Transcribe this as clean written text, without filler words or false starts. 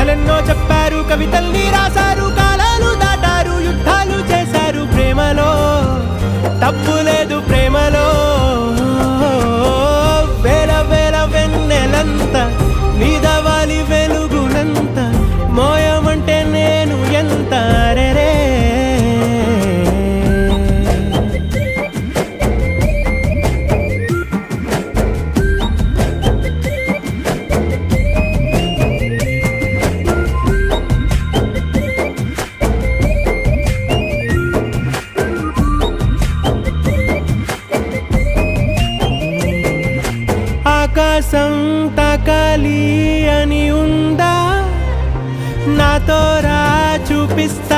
కథలెన్నో చెప్పారు, కవితల్ని రాశారు, కాలాలు దాటారు, యుద్ధాలు చేశారు. ప్రేమలో తప్పు లేదు, ప్రేమలో వేల వేల వెన్నెలంత నీదవాలి వెలుగునంత మోయమంటే నేను ఎంత రే. ఆకాశం తాకాలి అని ఉందా, నాతో రా చూపిస్తా